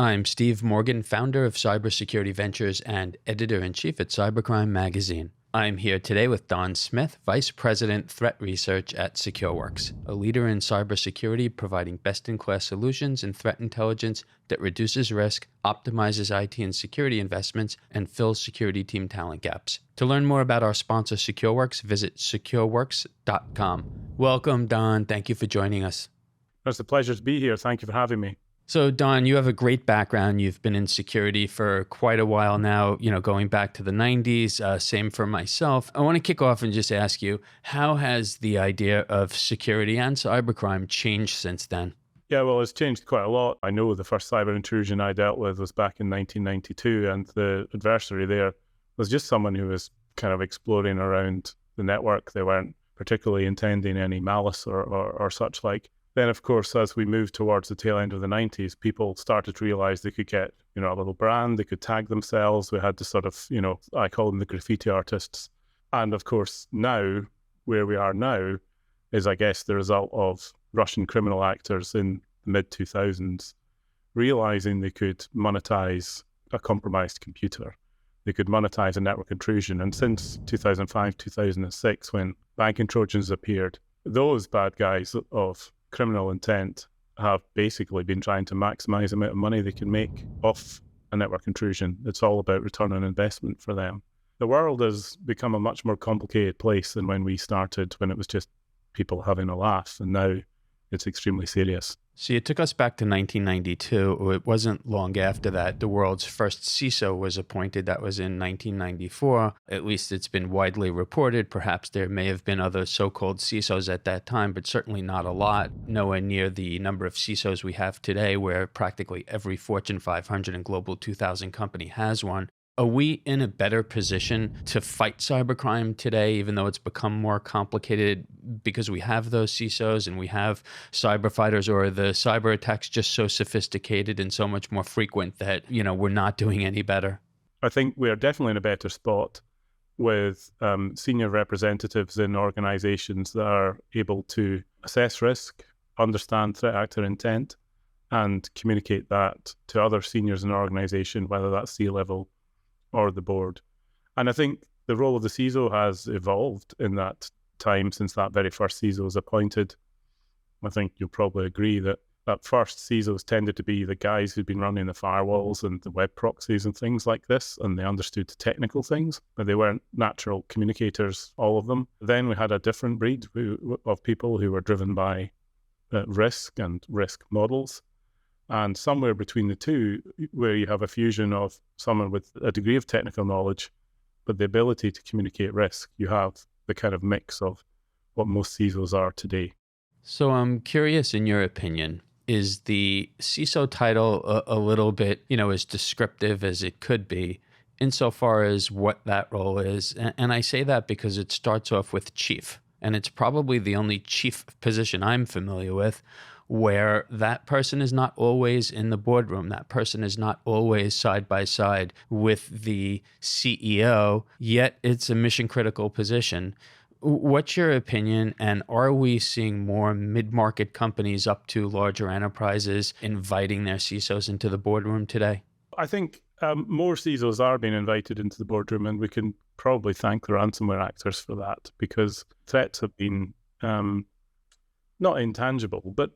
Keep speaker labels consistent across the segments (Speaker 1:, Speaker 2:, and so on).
Speaker 1: I'm Steve Morgan, founder of Cybersecurity Ventures and editor-in-chief at Cybercrime magazine. I'm here today with Don Smith, Vice President, Threat Research at Secureworks, a leader in cybersecurity providing best-in-class solutions and threat intelligence that reduces risk, optimizes IT and security investments, and fills security team talent gaps. To learn more about our sponsor, Secureworks, visit secureworks.com. Welcome, Don. Thank you for joining us.
Speaker 2: It's a pleasure to be here. Thank you for having me.
Speaker 1: So, Don, you have a great background. You've been in security for quite a while now, going back to the 90s. Same for myself. I want to kick off and just ask you, how has the idea of security and cybercrime changed since then?
Speaker 2: Yeah, well, it's changed quite a lot. I know the first cyber intrusion I dealt with was back in 1992, and the adversary there was just someone who was kind of exploring around the network. They weren't particularly intending any malice or such like. Then, of course, as we moved towards the tail end of the 90s, people started to realize they could get, a little brand, they could tag themselves. We had to sort of, I call them the graffiti artists. And of course, now, where we are now, is, I guess, the result of Russian criminal actors in the mid-2000s realizing they could monetize a compromised computer. They could monetize a network intrusion. And since 2005, 2006, when banking Trojans appeared, those bad guys of criminal intent have basically been trying to maximize the amount of money they can make off a network intrusion. It's all about return on investment for them. The world has become a much more complicated place than when we started, when it was just people having a laugh, and now it's extremely serious.
Speaker 1: So you took us back to 1992. It wasn't long after that the world's first CISO was appointed. That was in 1994. At least it's been widely reported. Perhaps there may have been other so-called CISOs at that time, but certainly not a lot. Nowhere near the number of CISOs we have today, where practically every Fortune 500 and Global 2000 company has one. Are we in a better position to fight cybercrime today, even though it's become more complicated because we have those CISOs and we have cyber fighters, or are the cyber attacks just so sophisticated and so much more frequent that, we're not doing any better?
Speaker 2: I think we are definitely in a better spot with senior representatives in organizations that are able to assess risk, understand threat actor intent, and communicate that to other seniors in an organization, whether that's C-level or the board. And I think the role of the CISO has evolved in that time since that very first CISO was appointed. I think you'll probably agree that at first CISOs tended to be the guys who'd been running the firewalls and the web proxies and things like this, and they understood technical things, but they weren't natural communicators, all of them. Then we had a different breed of people who were driven by risk and risk models. And somewhere between the two, where you have a fusion of someone with a degree of technical knowledge, but the ability to communicate risk, you have the kind of mix of what most CISOs are today.
Speaker 1: So I'm curious, in your opinion, is the CISO title a little bit, as descriptive as it could be, insofar as what that role is? And I say that because it starts off with chief, and it's probably the only chief position I'm familiar with where that person is not always in the boardroom. That person is not always side by side with the CEO, yet it's a mission critical position. What's your opinion? And are we seeing more mid-market companies up to larger enterprises inviting their CISOs into the boardroom today?
Speaker 2: I think more CISOs are being invited into the boardroom, and we can probably thank the ransomware actors for that, because threats have been not intangible, but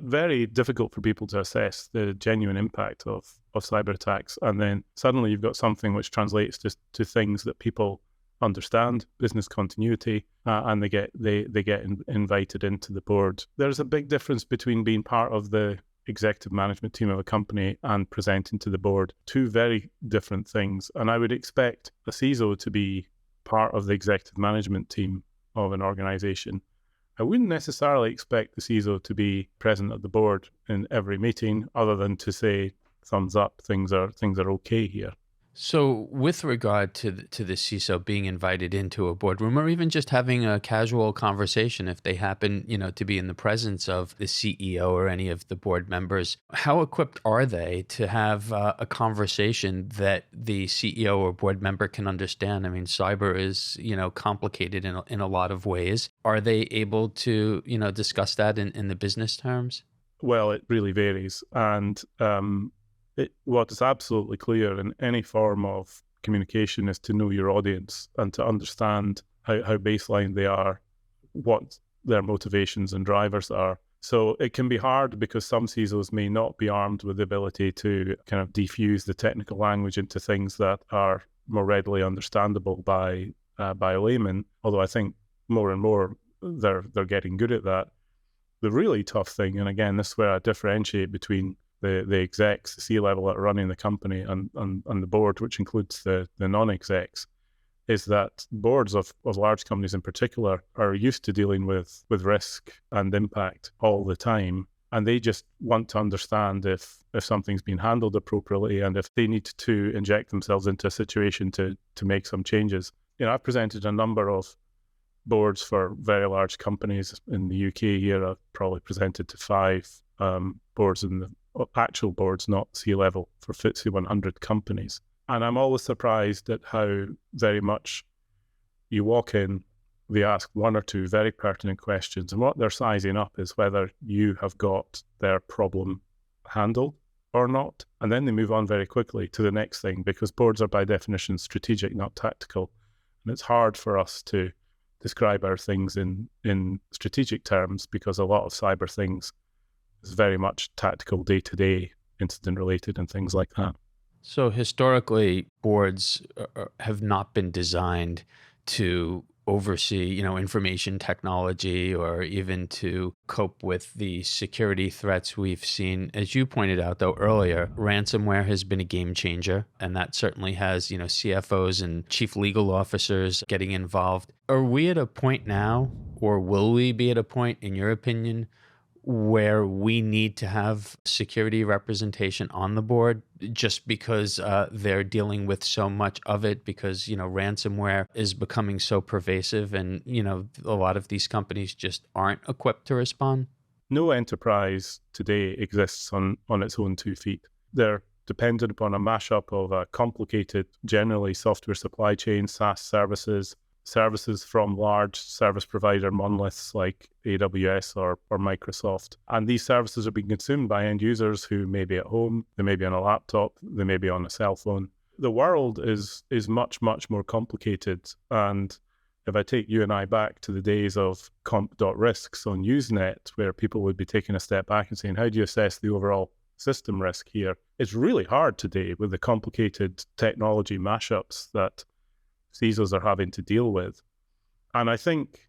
Speaker 2: very difficult for people to assess the genuine impact of cyber attacks. And then suddenly you've got something which translates to things that people understand, business continuity, and they get invited into the board. There's a big difference between being part of the executive management team of a company and presenting to the board. Two very different things. And I would expect a CISO to be part of the executive management team of an organization. I wouldn't necessarily expect the CISO to be present at the board in every meeting, other than to say, thumbs up, things are okay here.
Speaker 1: So with regard to the CISO being invited into a boardroom, or even just having a casual conversation, if they happen, to be in the presence of the CEO or any of the board members, how equipped are they to have a conversation that the CEO or board member can understand? I mean, cyber is, complicated in a lot of ways. Are they able to, discuss that in the business terms?
Speaker 2: Well, it really varies. And what is absolutely clear in any form of communication is to know your audience and to understand how baseline they are, what their motivations and drivers are. So it can be hard because some CISOs may not be armed with the ability to kind of defuse the technical language into things that are more readily understandable by laymen. Although I think more and more they're getting good at that. The really tough thing, and again, this is where I differentiate between the execs, the C-level that are running the company, and the board, which includes the non-execs, is that boards of large companies in particular are used to dealing with risk and impact all the time. And they just want to understand if something's been handled appropriately and if they need to inject themselves into a situation to make some changes. I've presented a number of boards for very large companies in the UK here. I've probably presented to 5 boards in the actual boards, not C-level, for FTSE 100 companies. And I'm always surprised at how very much you walk in, they ask 1 or 2 very pertinent questions, and what they're sizing up is whether you have got their problem handled or not. And then they move on very quickly to the next thing, because boards are by definition strategic, not tactical. And it's hard for us to describe our things in strategic terms, because a lot of cyber things is very much tactical, day-to-day, incident-related and things like that.
Speaker 1: So historically, boards have not been designed to oversee, information technology or even to cope with the security threats we've seen. As you pointed out, though, earlier, ransomware has been a game changer, and that certainly has, CFOs and chief legal officers getting involved. Are we at a point now, or will we be at a point, in your opinion, where we need to have security representation on the board just because they're dealing with so much of it, because, ransomware is becoming so pervasive and, a lot of these companies just aren't equipped to respond?
Speaker 2: No enterprise today exists on its own 2 feet. They're dependent upon a mashup of a complicated, generally software supply chain, SaaS services from large service provider monoliths like AWS or Microsoft. And these services are being consumed by end users who may be at home, they may be on a laptop, they may be on a cell phone. The world is much, much more complicated. And if I take you and I back to the days of comp.risks on Usenet, where people would be taking a step back and saying, how do you assess the overall system risk here? It's really hard today with the complicated technology mashups that CISOs are having to deal with. And I think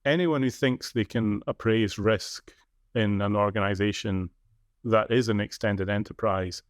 Speaker 2: anyone who thinks they can appraise risk in an organization that is an extended enterprise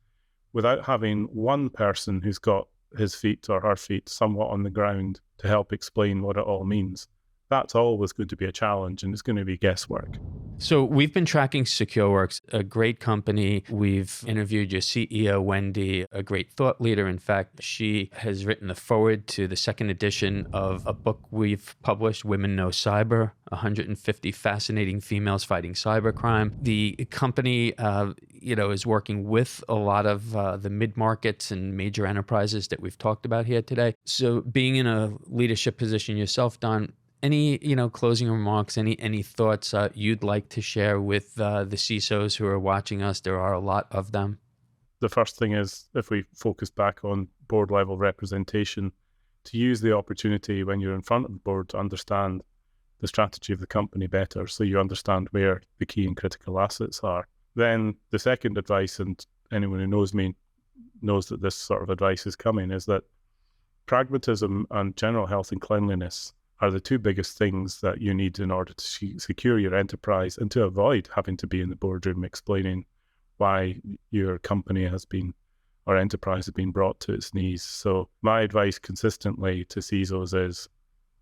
Speaker 2: without having one person who's got his feet or her feet somewhat on the ground to help explain what it all means, that's always going to be a challenge, and it's going to be guesswork.
Speaker 1: So we've been tracking Secureworks, a great company. We've interviewed your CEO, Wendy, a great thought leader. In fact, she has written the foreword to the 2nd edition of a book we've published, Women Know Cyber, 150 Fascinating Females Fighting Cybercrime. The company, is working with a lot of the mid-markets and major enterprises that we've talked about here today. So being in a leadership position yourself, Don, any, closing remarks, any thoughts you'd like to share with the CISOs who are watching us? There are a lot of them.
Speaker 2: The first thing is, if we focus back on board level representation, to use the opportunity when you're in front of the board to understand the strategy of the company better, so you understand where the key and critical assets are. Then the second advice, and anyone who knows me knows that this sort of advice is coming, is that pragmatism and general health and cleanliness are the 2 biggest things that you need in order to secure your enterprise and to avoid having to be in the boardroom explaining why your company has been, or enterprise has been brought to its knees. So my advice consistently to CISOs is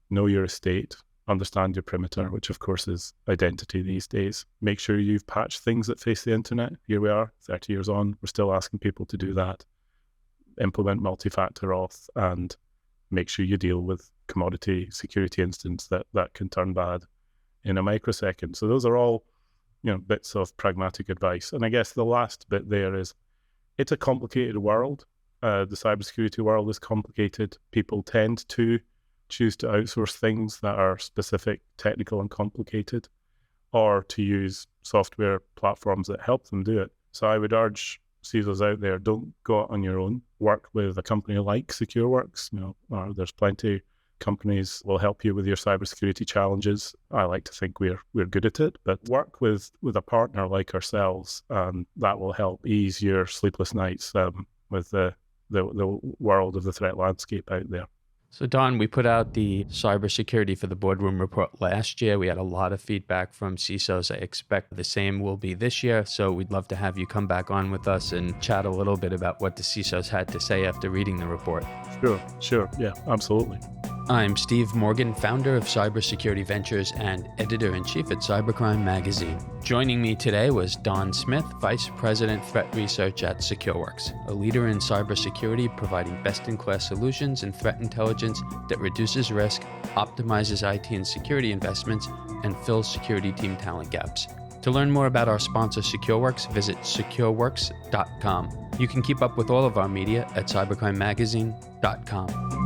Speaker 2: know your estate, understand your perimeter, which of course is identity these days. Make sure you've patched things that face the internet. Here we are, 30 years on, we're still asking people to do that. Implement multi-factor auth and make sure you deal with commodity security incidents that can turn bad in a microsecond. So those are all, bits of pragmatic advice. And I guess the last bit there is, it's a complicated world. The cybersecurity world is complicated. People tend to choose to outsource things that are specific, technical, and complicated, or to use software platforms that help them do it. So I would urge CISOs out there, don't go out on your own. Work with a company like Secureworks. There's plenty companies will help you with your cybersecurity challenges. I like to think we're good at it, but work with a partner like ourselves, and that will help ease your sleepless nights with the world of the threat landscape out there.
Speaker 1: So Don, we put out the cybersecurity for the Boardroom report last year. We had a lot of feedback from CISOs. I expect the same will be this year. So we'd love to have you come back on with us and chat a little bit about what the CISOs had to say after reading the report.
Speaker 2: Sure. Yeah, absolutely.
Speaker 1: I'm Steve Morgan, founder of Cybersecurity Ventures and editor-in-chief at Cybercrime magazine. Joining me today was Don Smith, Vice President Threat Research at Secureworks, a leader in cybersecurity providing best-in-class solutions and threat intelligence that reduces risk, optimizes IT and security investments, and fills security team talent gaps. To learn more about our sponsor Secureworks, visit secureworks.com. You can keep up with all of our media at cybercrimemagazine.com.